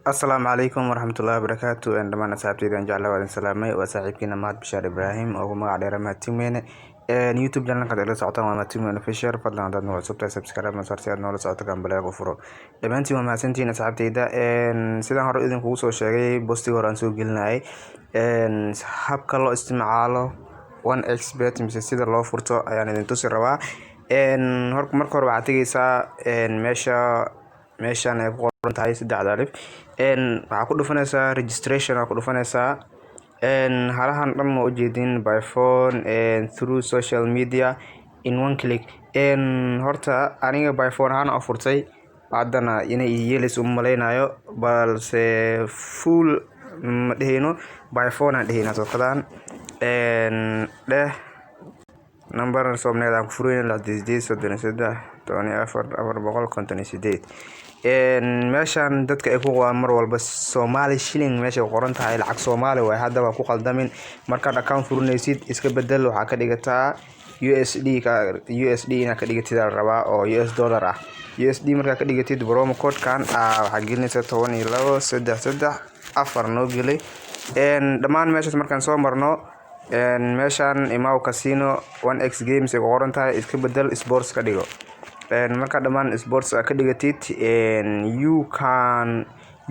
السلام عليكم ورحمة الله وبركاته عندما نسحبتي إذا جعل وادن سلامي وصاحبكينا مات بشار إبراهيم أو ما على رمات تيمين يوتيوب جالنا قد إلا سعطان وما تيمين فيشر فضلا عدد نوع سبتا سبسكرايب مسارتي عدد نوع سعطة كان بلاغ وفرو دمانتي وما سنتي نسحبتي إذا سيدان هرو إذن كوسو شاقي بوستي ورانسو قلنا أي سحبك الله استمعاله 1x bet mise sida loo furto ayaan idin tusi rabaa marka hore waxaad tegaysaa meeshaan ay ku qoran tahay 3 alif waxaa ku dhufanaysaa registration ku dhufanaysaa halahan dhan ma ujeedin by phone through social media in one click horta aniga by phone ahaan u furtay haddana inay yeelis u maleynayo balse full ma dhehino by phone aan dhehina soo qadaan deh number soomneed aan ku furayna la disdiis 34 meeshaan dadka ay ku qowaan mar walba Somali shilling meesha qoran tahay lacag Soomaali way hadaba ku qaldamin marka account furnaysid iska bedel waxa ka dhigataa USD ina ka dhigatid rabaa oo US dollar ah USD marka ka dhigatid promo code kan waxa gelinaysa 12 noo gelay dhamaan meeshaas markaan soo marno meeshaan Imao Casino 1x games ay qoran tahay iska bedel sports ka dhigo marka dhamaan sports ka dhigatid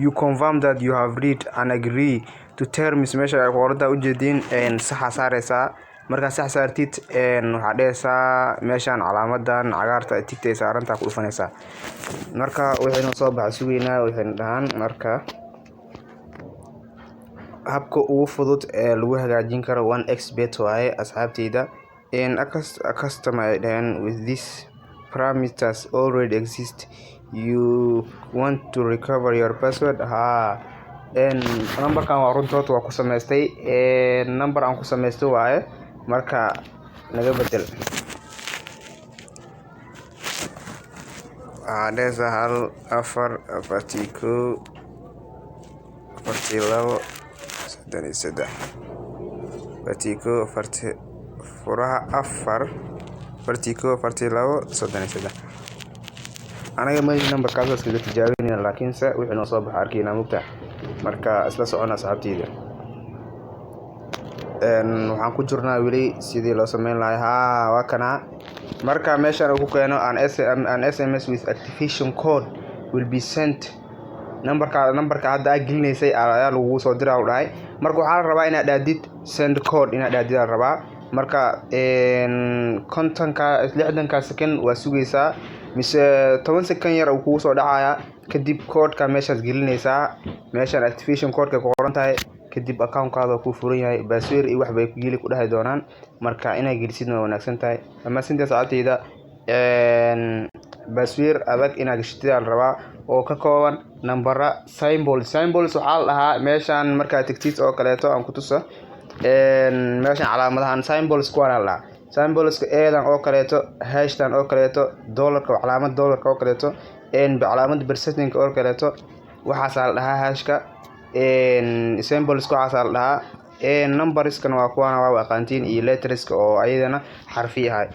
you confirm that you have read and agree to terms meesha ay qorada u jeedin sax saaraysa marka sax saartid waxa dheesaa meeshaan calaamadan cagaarta tigtay saaranta ku dhufanaysa marka wixii soo baxay sugeynaa wixii dhahan marka habka ugu fudud ee lagu hagaajin karo 1x bet waaye asxaabteyda customer with this parameters already exist. You want to recover your password? Number kan waa runtood waa ku samaystay number aan ku samaystay waaye marka naga bedel desa hal 4 41 42 furaha 4 aniga ma number kaas iska tijaabinayna laakiin wixii noo soo baxay arkayna mugta marka isla socona asxaabteyda waxaan ku jirnaa wili sidii loo sameyn lahaa waa kana marka meeshaan ugu keeno an SMS with activation code will be sent numberka hadda gelinaysay ayaa lagu soo diraa u dhahay marka waxaa la rabaa inaad dhaadid send code inaad dhaadid la rabaa marka kontonka 60 second waa sugaysaa mise 10 second yar uu kugu soo dhacaya kadib code-ka meeshaas gelinaysaa meeshaan activation code-ka ku qoran tahay kadib account-kaada ku furan yahay password iyo wax bay ku geli ku dhahay doonaan marka inay gelisid waa wanaagsan tahay ama sintaas saacadeyda password adag inaad gashitid la rabaa oo ka kooban number symbols waxaa la dhahaa meeshaan marka tagtid oo kaleeto aan ku tuso meeshaan calaamadahan symbols ku wala symbols eedan oo kaleeto hashtan oo kaleeto dollarka calaamad dollarka oo kaleeto calaamad percentage oo kaleeto waxa la dhahaa hashka symbols ku waxa la dhahaa numbers kan waa kuwana waa aqaantiin iyo letters oo ayadana xarfi yahay